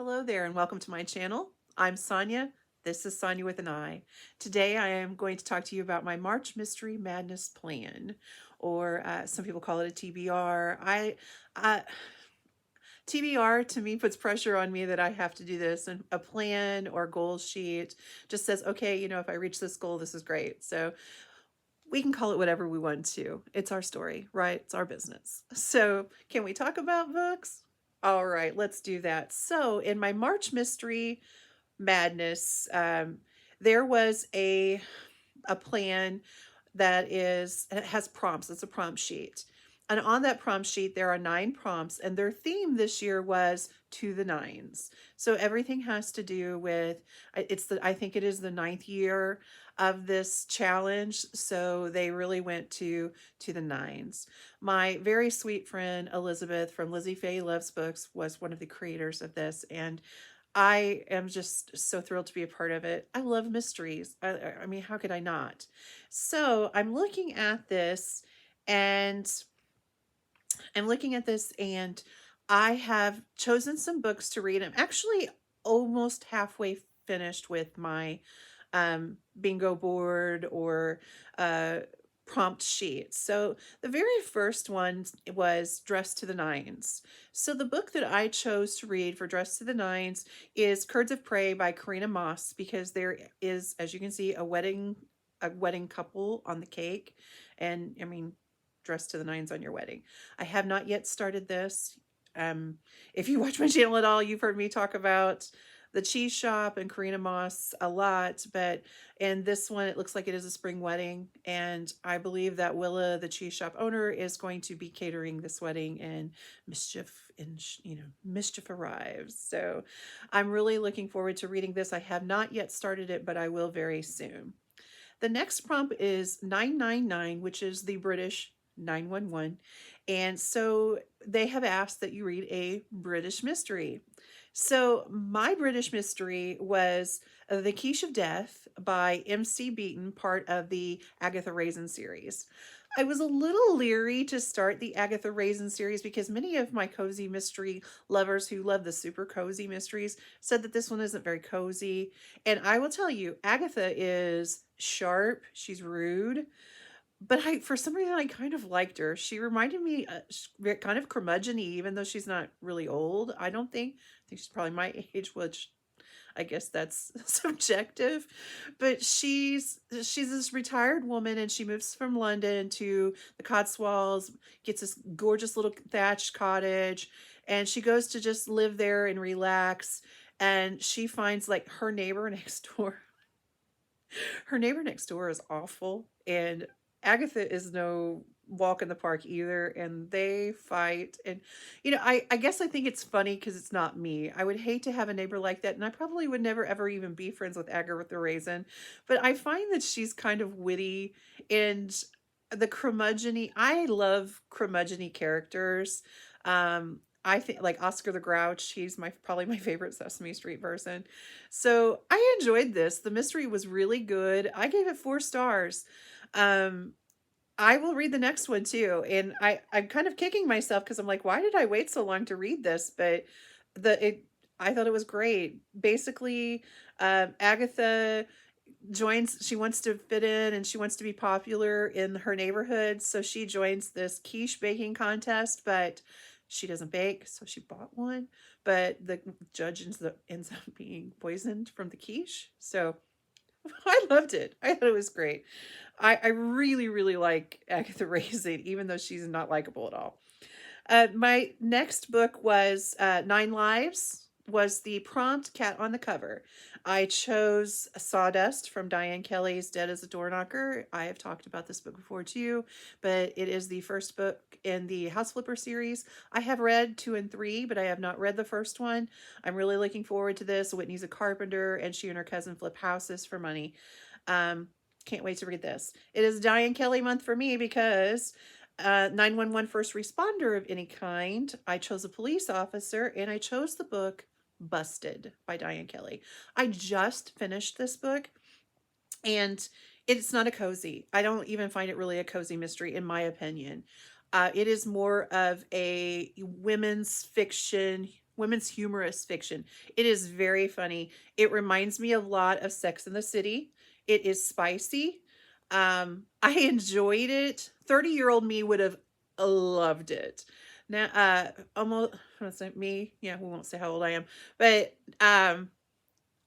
Hello there and welcome to my channel. I'm Sonia. This is Sonia with an I. Today I am going to talk to you about my March Mystery Madness plan, or some people call it a TBR. TBR to me puts pressure on me that I have to do this, and a plan or goal sheet just says, okay, if I reach this goal, this is great. So we can call it whatever we want to. It's our story, right? It's our business. So can we talk about books? All right, let's do that. So in my March Mystery Madness, there was a plan that it has prompts. It's a prompt sheet. And on that prompt sheet, there are 9 prompts, and their theme this year was to the nines. So everything has to do with I think it is the 9th year of this challenge. So they really went to the nines. My very sweet friend Elizabeth from Lizzie Faye Loves Books was one of the creators of this, and I am just so thrilled to be a part of it. I love mysteries. I mean, how could I not? So I'm looking at this, and I have chosen some books to read. I'm actually almost halfway finished with my bingo board or uh, prompt sheet. So the very first one was Dress to the Nines. So the book that I chose to read for Dress to the Nines is Curds of Prey by Karina Moss, because there is, as you can see, a wedding couple on the cake. And I mean, dress to the nines on your wedding. I have not yet started this. If you watch my channel at all, you've heard me talk about the cheese shop and Karina Moss a lot, but in this one, it looks like it is a spring wedding, and I believe that Willa, the cheese shop owner, is going to be catering this wedding, and mischief arrives. So I'm really looking forward to reading this. I have not yet started it, but I will very soon. The next prompt is 999, which is the British 911. And so they have asked that you read a British mystery. So my British mystery was The Quiche of Death by MC Beaton, part of the Agatha Raisin series. I was a little leery to start the Agatha Raisin series because many of my cozy mystery lovers who love the super cozy mysteries said that this one isn't very cozy. And I will tell you, Agatha is sharp, she's rude, but for some reason, I kind of liked her. She reminded me kind of curmudgeon-y, even though she's not really old. I think she's probably my age, which I guess that's subjective. But she's this retired woman, and she moves from London to the Cotswolds, gets this gorgeous little thatched cottage, and she goes to just live there and relax. And she finds like her neighbor next door. Her neighbor next door is awful, and Agatha is no walk in the park either, and they fight. And I guess I think it's funny because it's not me. I would hate to have a neighbor like that, and I probably would never ever even be friends with Agatha Raisin. But I find that she's kind of witty, and the curmudgeon-y. I love curmudgeon-y characters. I think like Oscar the Grouch, he's probably my favorite Sesame Street person. So I enjoyed this. The mystery was really good. I gave it 4 stars. Um, I will read the next one too. And I'm kind of kicking myself because I'm like, why did I wait so long to read this? But I thought it was great. Basically, Agatha she wants to fit in and she wants to be popular in her neighborhood. So she joins this quiche baking contest, but she doesn't bake. So she bought one, but the judge ends up being poisoned from the quiche. So I loved it. I thought it was great. I really, really like Agatha Raisin, even though she's not likable at all. My next book was 9 Lives, was the prompt cat on the cover. I chose Sawdust from Diane Kelly's Dead as a Door Knocker. I have talked about this book before too, but it is the first book in the House Flipper series. I have read 2 and 3, but I have not read the first one. I'm really looking forward to this. Whitney's a carpenter, and she and her cousin flip houses for money. Can't wait to read this. It is Diane Kelly month for me because 911 first responder of any kind. I chose a police officer, and I chose the book Busted by Diane Kelly. I just finished this book, and it's not a cozy. I don't even find it really a cozy mystery, in my opinion. It is more of a women's fiction women's humorous fiction. It is very funny. It reminds me a lot of Sex in the City. It is spicy. I enjoyed it. 30-year-old me would have loved it. Now, almost, I won't say me. Yeah, we won't say how old I am, but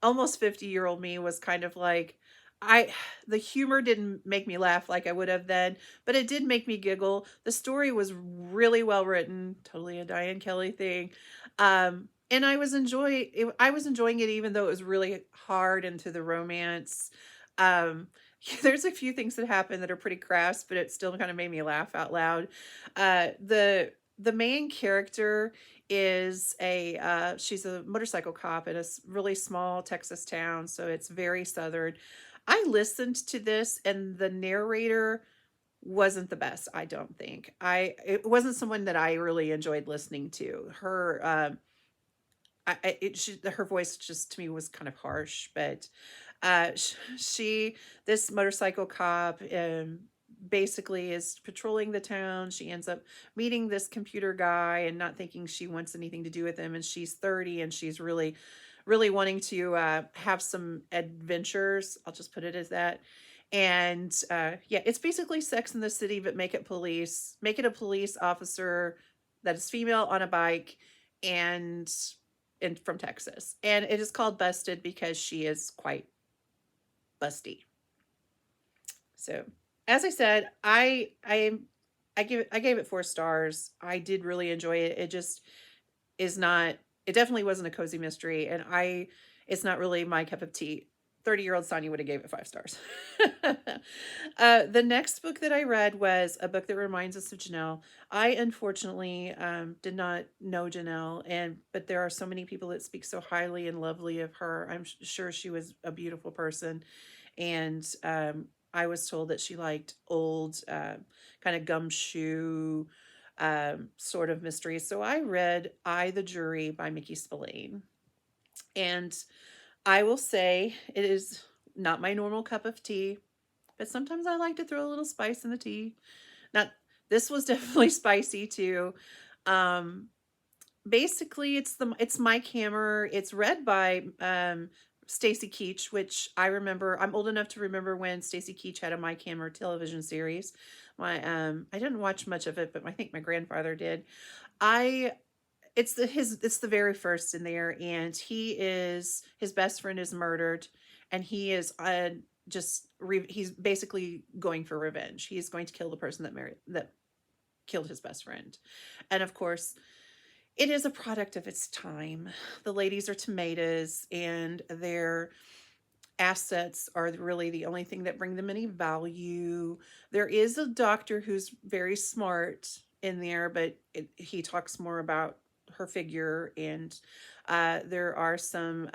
almost 50-year-old me was kind of like, I the humor didn't make me laugh like I would have then, but it did make me giggle. The story was really well written, totally a Diane Kelly thing. And I was enjoying it even though it was really hard into the romance. Um there's a few things that happen that are pretty crass, but it still kind of made me laugh out loud. The main character is she's a motorcycle cop in a really small Texas town, so it's very southern. I listened to this and the narrator wasn't the best, I don't think. It wasn't someone that I really enjoyed listening to. Her voice just to me was kind of harsh, but she this motorcycle cop basically is patrolling the town. She ends up meeting this computer guy and not thinking she wants anything to do with him, and she's 30 and she's really wanting to have some adventures. I'll just put it as that. And yeah, it's basically Sex in the City, but make it a police officer that is female on a bike and from Texas. And it is called Busted because she is quite busty. So, as I said, I gave it 4 stars. I did really enjoy it. It just is not. It definitely wasn't a cozy mystery, and it's not really my cup of tea. 30-year-old Sonia would have gave it 5 stars. The next book that I read was a book that reminds us of Janelle. I unfortunately did not know Janelle, but there are so many people that speak so highly and lovely of her. I'm sure she was a beautiful person, and I was told that she liked old, kind of gumshoe sort of mysteries. So I read I, the Jury by Mickey Spillane. And I will say it is not my normal cup of tea, but sometimes I like to throw a little spice in the tea. Not This was definitely spicy too. Um, Basically it's Mike Hammer. It's read by Stacy Keach, which I remember. I'm old enough to remember when Stacy Keach had a Mike Hammer television series. I didn't watch much of it, but I think my grandfather did. I it's the very first in there, and his best friend is murdered, and he is he's basically going for revenge. He's going to kill the person that killed his best friend. And of course, it is a product of its time. The ladies are tomatoes, and their assets are really the only thing that bring them any value. There is a doctor who's very smart in there, but he talks more about her figure. And there are some,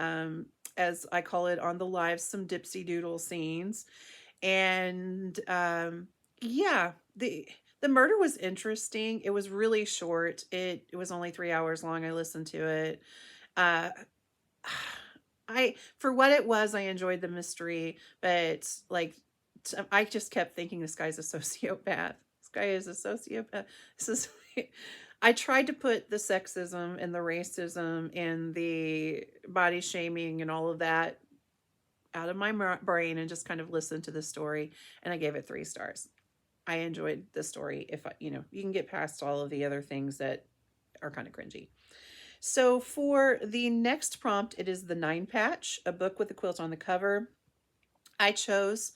as I call it on the live, some dipsy doodle scenes. And yeah, the murder was interesting. It was really short. It was only 3 hours long. I listened to it. Uh, for what it was, I enjoyed the mystery, but like, I just kept thinking this guy's a sociopath. This guy is a sociopath. This is. I tried to put the sexism and the racism and the body shaming and all of that out of my brain and just kind of listened to the story, and I gave it 3 stars. I enjoyed the story. If you can get past all of the other things that are kind of cringy. So for the next prompt, it is The Nine Patch, a book with a quilt on the cover. I chose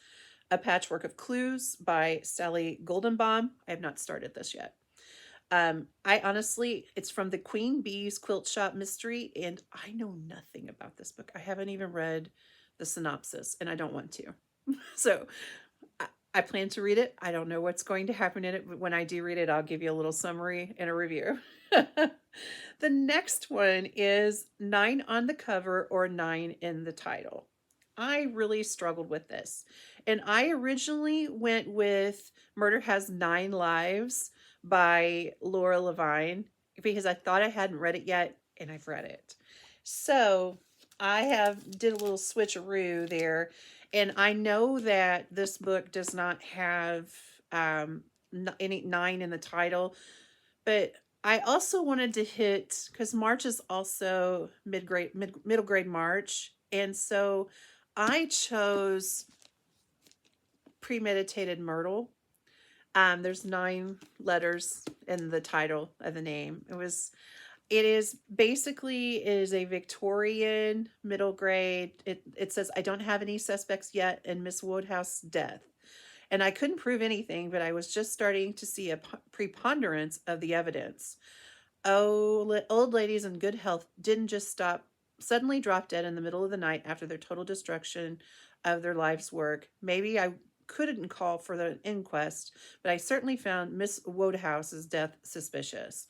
A Patchwork of Clues by Sally Goldenbaum. I have not started this yet. It's from the Queen Bee's Quilt Shop Mystery, and I know nothing about this book. I haven't even read the synopsis, and I don't want to. So I plan to read it. I don't know what's going to happen in it, but when I do read it, I'll give you a little summary and a review. The next one is 9 on the cover or 9 in the title. I really struggled with this. And I originally went with Murder Has 9 Lives by Laura Levine because I thought I hadn't read it yet, and I've read it. So I did a little switcheroo there. And I know that this book does not have any 9 in the title, but I also wanted to hit, because March is also middle grade March, and so I chose Premeditated Myrtle. There's 9 letters in the title of the name. It is a Victorian middle grade. It says, I don't have any suspects yet in Miss Woodhouse's death. And I couldn't prove anything, but I was just starting to see a preponderance of the evidence. Oh, old ladies in good health didn't just suddenly drop dead in the middle of the night after their total destruction of their life's work. Maybe I couldn't call for the inquest, but I certainly found Miss Woodhouse's death suspicious.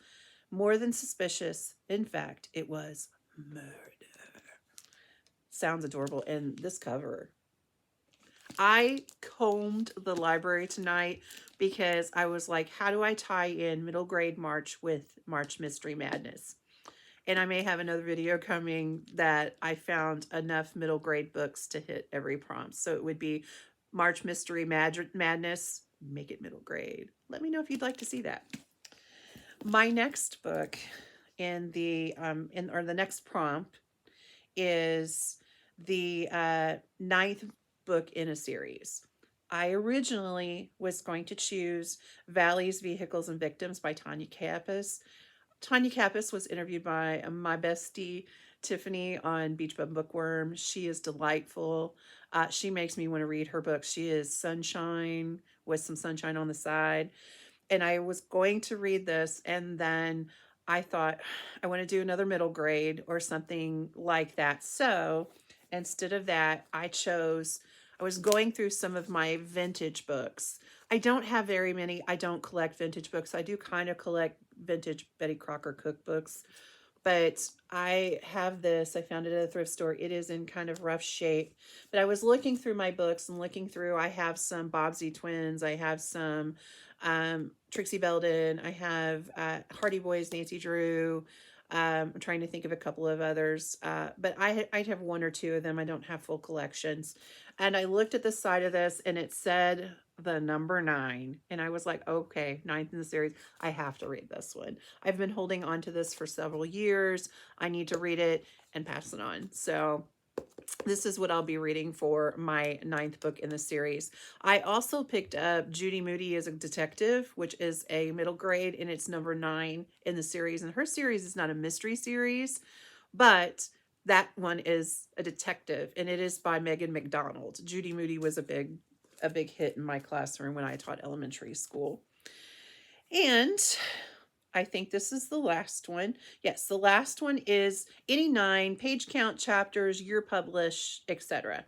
More than suspicious. In fact, it was murder. Sounds adorable. And this cover. I combed the library tonight because I was like, how do I tie in middle grade March with March Mystery Madness? And I may have another video coming that I found enough middle grade books to hit every prompt. So it would be March Mystery Madness, make it middle grade. Let me know if you'd like to see that. My next book in the next prompt is the 9th book in a series. I originally was going to choose Valleys, Vehicles, and Victims by Tanya Kappas. Tanya Kappas was interviewed by my bestie, Tiffany, on Beach Bum Bookworm. She is delightful. She makes me want to read her books. She is sunshine with some sunshine on the side. And I was going to read this, and then I thought, I want to do another middle grade or something like that. So instead of that, I was going through some of my vintage books. I don't have very many. I don't collect vintage books. I do kind of collect vintage Betty Crocker cookbooks. But I have this. I found it at a thrift store. It is in kind of rough shape. But I was looking through my books and looking through. I have some Bobbsey twins. I have some Trixie Belden. I have Hardy Boys, Nancy Drew. I'm trying to think of a couple of others. But I'd have 1 or 2 of them. I don't have full collections. And I looked at the side of this, and it said the number 9. And I was like, okay, 9th in the series. I have to read this one. I've been holding on to this for several years. I need to read it and pass it on. So this is what I'll be reading for my 9th book in the series. I also picked up Judy Moody as a Detective, which is a middle grade, and it's number 9 in the series. And her series is not a mystery series, but that one is a detective, and it is by Megan McDonald. Judy Moody was a big hit in my classroom when I taught elementary school. And I think this is the last one. Yes, the last one is any 9 page count chapters, year published, etc.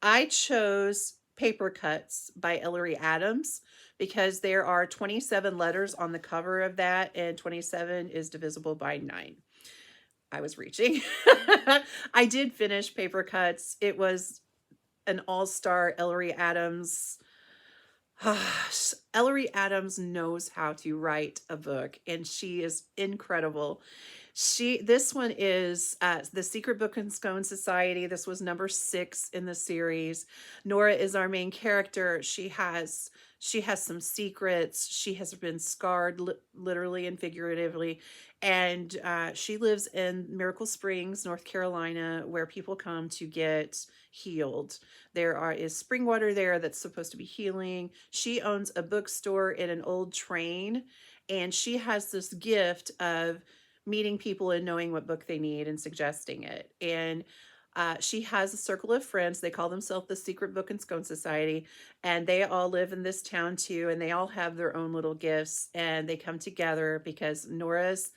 I chose Paper Cuts by Ellery Adams because there are 27 letters on the cover of that, and 27 is divisible by 9. I was reaching. I did finish Paper Cuts. It was an all-star Ellery Adams. Ellery Adams knows how to write a book, and she is incredible. This one is The Secret Book and Scone Society. This was number 6 in the series. Nora is our main character. She has some secrets. She has been scarred literally and figuratively. And she lives in Miracle Springs, North Carolina, where people come to get healed. Is spring water there that's supposed to be healing. She owns a bookstore in an old train, and she has this gift of meeting people and knowing what book they need and suggesting it. And she has a circle of friends. They call themselves the Secret Book and Scone Society, and they all live in this town too, and they all have their own little gifts, and they come together because Nora's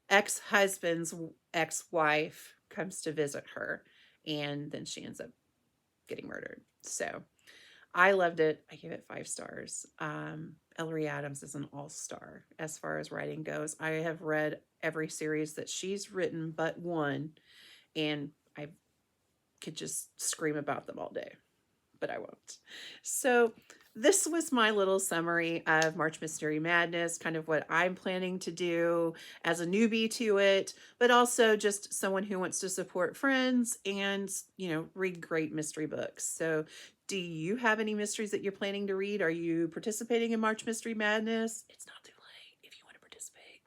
ex-husband's ex-wife comes to visit her, and then she ends up getting murdered. So I loved it. I gave it 5 stars. Ellery Adams is an all-star as far as writing goes. I have read every series that she's written but one, and I could just scream about them all day, but I won't. So this was my little summary of March Mystery Madness, kind of what I'm planning to do as a newbie to it, but also just someone who wants to support friends and, read great mystery books. So do you have any mysteries that you're planning to read? Are you participating in March Mystery Madness? It's not too late if you want to participate.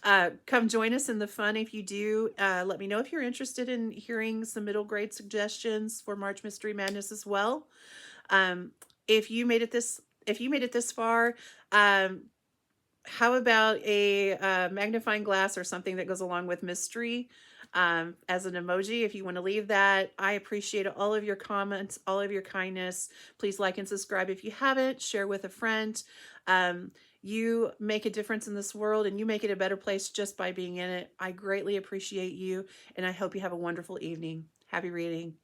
Come join us in the fun. If you do, let me know if you're interested in hearing some middle grade suggestions for March Mystery Madness as well. Um, if you made it this far, um, how about a magnifying glass or something that goes along with mystery as an emoji? If you want to leave that, I appreciate all of your comments, all of your kindness. Please like and subscribe if you haven't. Share with a friend. Um, you make a difference in this world, and you make it a better place just by being in it. I greatly appreciate you, and I hope you have a wonderful evening. Happy reading.